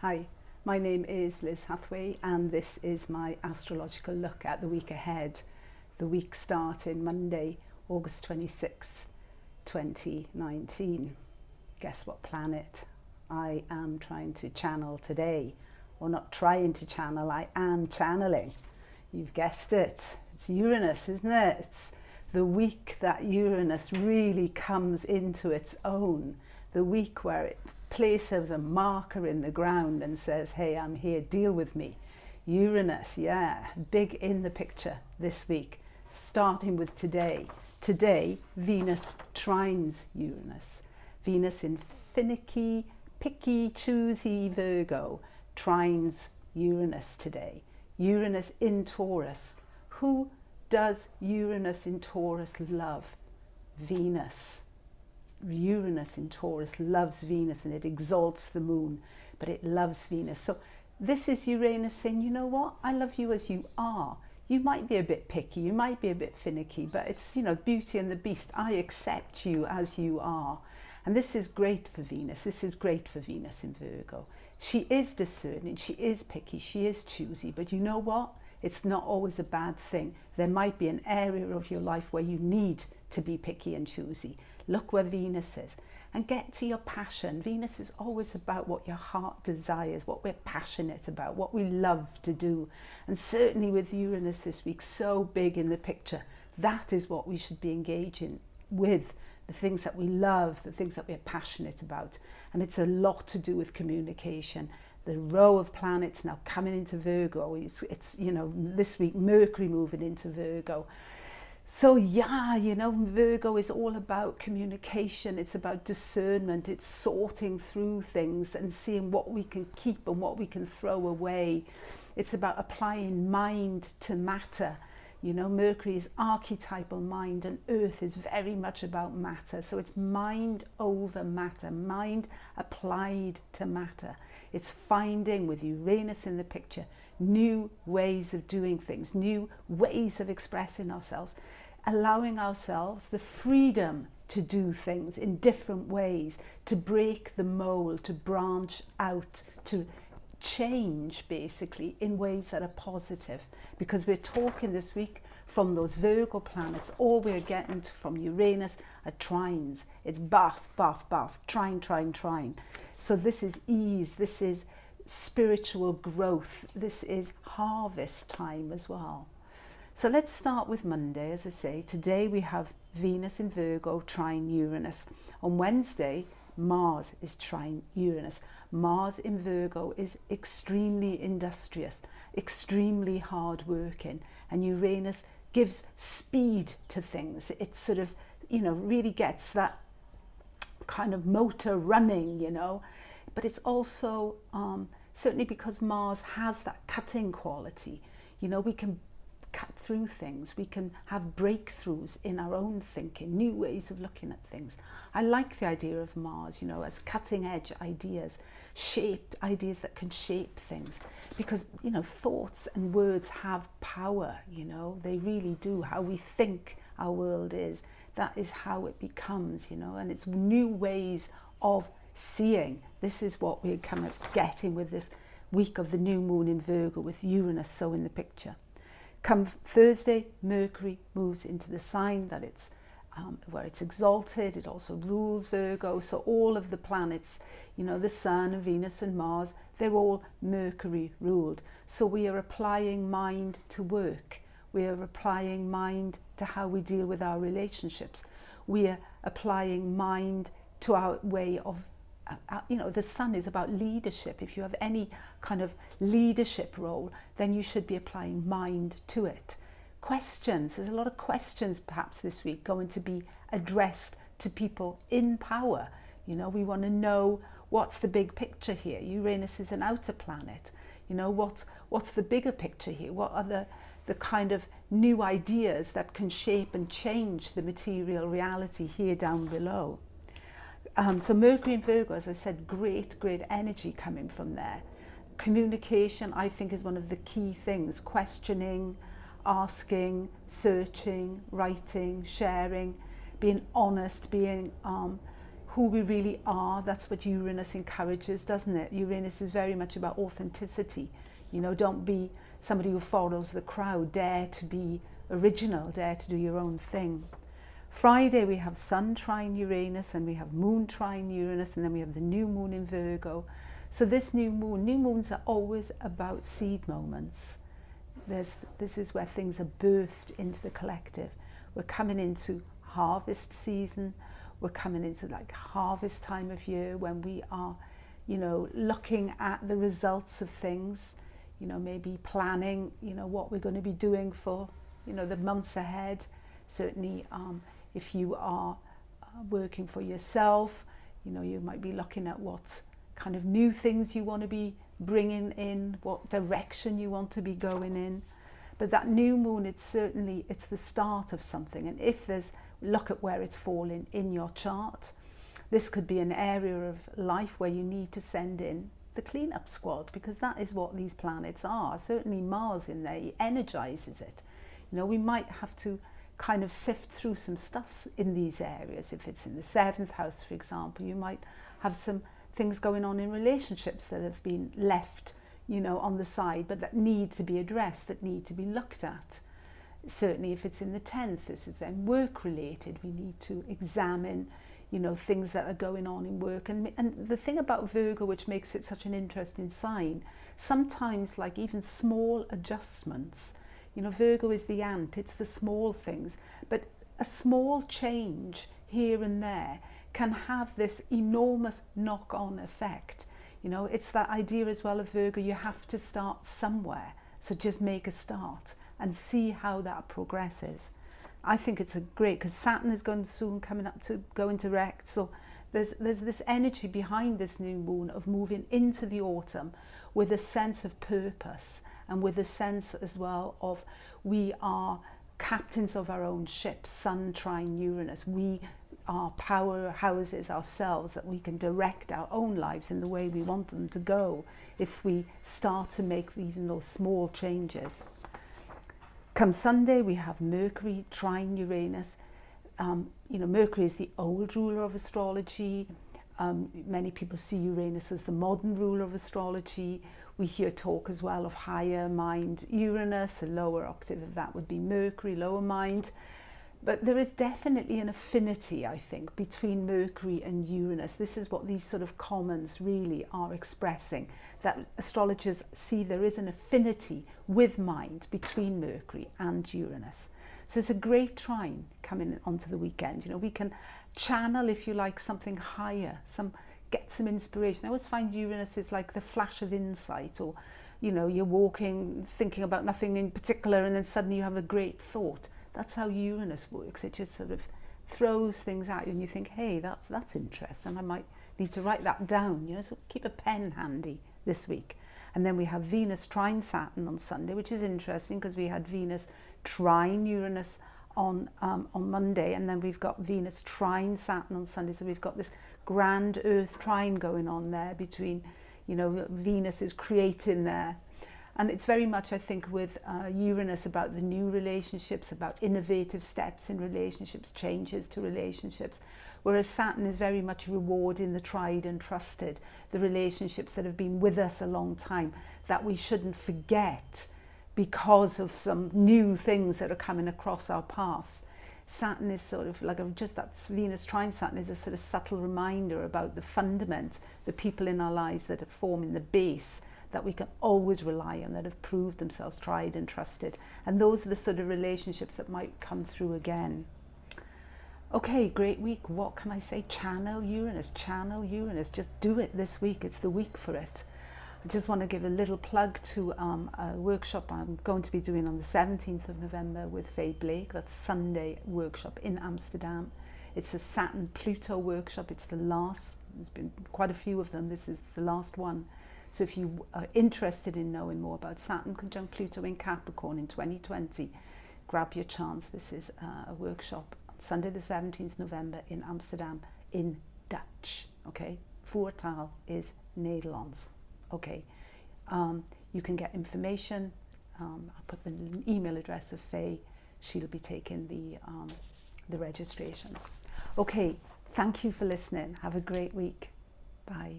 Hi, my name is Liz Hathway and this is my astrological look at the week ahead. The week starting Monday, August 26th, 2019. Guess what planet I am trying to channel today? Or not trying to channel, I am channeling. You've guessed it. It's Uranus, isn't it? It's the week that Uranus really comes into its own. The week where it places a marker in the ground and says, hey, I'm here, deal with me. Uranus, yeah, big in the picture this week, starting with today. Today, Venus trines Uranus. Venus in finicky, picky, choosy Virgo trines Uranus today. Uranus in Taurus. Who does Uranus in Taurus love? Venus. Uranus in Taurus loves Venus and it exalts the moon, but it loves Venus. So this is Uranus saying, you know what? I love you as you are. You might be a bit picky, you might be a bit finicky, but it's, Beauty and the Beast. I accept you as you are. And this is great for Venus. This is great for Venus in Virgo. She is discerning, she is picky, she is choosy, but you know what? It's not always a bad thing. There might be an area of your life where you need to be picky and choosy. Look where Venus is and get to your passion. Venus is always about what your heart desires, what we're passionate about, what we love to do. And certainly with Uranus this week, so big in the picture, that is what we should be engaging with, the things that we love, the things that we're passionate about. And it's a lot to do with communication. The row of planets now coming into Virgo, it's this week Mercury moving into Virgo. So yeah, Virgo is all about communication. It's about discernment. It's sorting through things and seeing what we can keep and what we can throw away. It's about applying mind to matter. Mercury is archetypal mind and Earth is very much about matter. So it's mind over matter, mind applied to matter. It's finding, with Uranus in the picture, new ways of doing things, new ways of expressing ourselves, allowing ourselves the freedom to do things in different ways, to break the mold, to branch out, to change basically in ways that are positive. Because we're talking this week from those Virgo planets, all we're getting from Uranus are trines. It's bath, trine, trine, trine. So this is ease, this is spiritual growth, this is harvest time as well. So let's start with Monday. As I say, today we have Venus in Virgo trine Uranus. On Wednesday, Mars is trine Uranus. Mars in Virgo is extremely industrious, extremely hardworking, and Uranus gives speed to things. It sort of, really gets that kind of motor running, but it's also certainly because Mars has that cutting quality. We can cut through things, we can have breakthroughs in our own thinking, new ways of looking at things. I like the idea of Mars, as cutting edge ideas, shaped ideas that can shape things, because thoughts and words have power. They really do. How we think our world is, that is how it becomes, and it's new ways of seeing. This is what we're kind of getting with this week of the new moon in Virgo, with Uranus so in the picture. Come Thursday, Mercury moves into the sign that it's where it's exalted. It also rules Virgo. So all of the planets, the Sun and Venus and Mars, they're all Mercury ruled. So we are applying mind to work. We are applying mind to how we deal with our relationships. We are applying mind to our way of the Sun is about leadership. If you have any kind of leadership role, then you should be applying mind to it. Questions, there's a lot of questions perhaps this week going to be addressed to people in power. We want to know what's the big picture here. Uranus is an outer planet. What's the bigger picture here? What are the kind of new ideas that can shape and change the material reality here down below? So Mercury in Virgo, as I said, great energy coming from there. Communication, I think, is one of the key things. Questioning, asking, searching, writing, sharing, being honest, being who we really are. That's what Uranus encourages, doesn't it? Uranus is very much about authenticity. You know, don't be somebody who follows the crowd. Dare to be original, dare to do your own thing. Friday we have Sun trine Uranus, and we have Moon trine Uranus, and then we have the new moon in Virgo. So this new moons are always about seed moments. This is where things are birthed into the collective. We're coming into harvest season. We're coming into like harvest time of year when we are, you know, looking at the results of things, you know, maybe planning, you know, what we're going to be doing for, you know, the months ahead. Certainly, if you are working for yourself, you know, you might be looking at what kind of new things you want to be bringing in, what direction you want to be going in. But that new moon, it's the start of something. And if there's, look at where it's falling in your chart. This could be an area of life where you need to send in the cleanup squad, because that is what these planets are. Certainly Mars in there, he energizes it. You know, we might have to kind of sift through some stuffs in these areas. If it's in the 7th house, for example, you might have some things going on in relationships that have been left, you know, on the side, but that need to be addressed, that need to be looked at. Certainly if it's in the 10th, this is then work related. We need to examine, you know, things that are going on in work. And the thing about Virgo, which makes it such an interesting sign, sometimes like even small adjustments, you know, Virgo is the ant, it's the small things, but a small change here and there can have this enormous knock-on effect. You know, it's that idea as well of Virgo, you have to start somewhere. So just make a start and see how that progresses. I think it's a great, because Saturn is going soon coming up to go into rect. So there's this energy behind this new moon of moving into the autumn with a sense of purpose, and with a sense as well of we are captains of our own ships, Sun trine Uranus. We are powerhouses ourselves, that we can direct our own lives in the way we want them to go if we start to make even those small changes. Come Sunday, we have Mercury trine Uranus. You know, Mercury is the old ruler of astrology. Many people see Uranus as the modern ruler of astrology. We hear talk as well of higher mind Uranus, a lower octave of that would be Mercury, lower mind. But there is definitely an affinity, I think, between Mercury and Uranus. This is what these sort of comments really are expressing, that astrologers see there is an affinity with mind between Mercury and Uranus. So it's a great trine coming onto the weekend. You know, we can channel, if you like, something higher, get some inspiration. I always find Uranus is like the flash of insight, or, you know, you're walking, thinking about nothing in particular, and then suddenly you have a great thought. That's how Uranus works. It just sort of throws things at you and you think, hey, that's interesting. I might need to write that down, you know, so keep a pen handy this week. And then we have Venus trine Saturn on Sunday, which is interesting because we had Venus trine Uranus on Monday, and then we've got Venus trine Saturn on Sunday. So we've got this grand Earth trine going on there between, you know, Venus is creating there. And it's very much, I think, with Uranus about the new relationships, about innovative steps in relationships, changes to relationships, whereas Saturn is very much rewarding the tried and trusted, the relationships that have been with us a long time, that we shouldn't forget because of some new things that are coming across our paths. Saturn is sort of like, just that Venus trine Saturn is a sort of subtle reminder about the fundament, the people in our lives that are forming the base that we can always rely on, that have proved themselves tried and trusted. And those are the sort of relationships that might come through again. Okay, great week. What can I say? Channel Uranus, just do it this week. It's the week for it. I just want to give a little plug to a workshop I'm going to be doing on the 17th of November with Faye Blake. That's Sunday workshop in Amsterdam. It's a Saturn-Pluto workshop. It's the last. There's been quite a few of them. This is the last one. So if you are interested in knowing more about Saturn conjunct Pluto in Capricorn in 2020, grab your chance. This is a workshop on Sunday the 17th November in Amsterdam in Dutch. Okay, voor taal is Nederlands. Okay, you can get information. I'll put the email address of Faye. She'll be taking the registrations. Okay, Thank you for listening. Have a great week. Bye.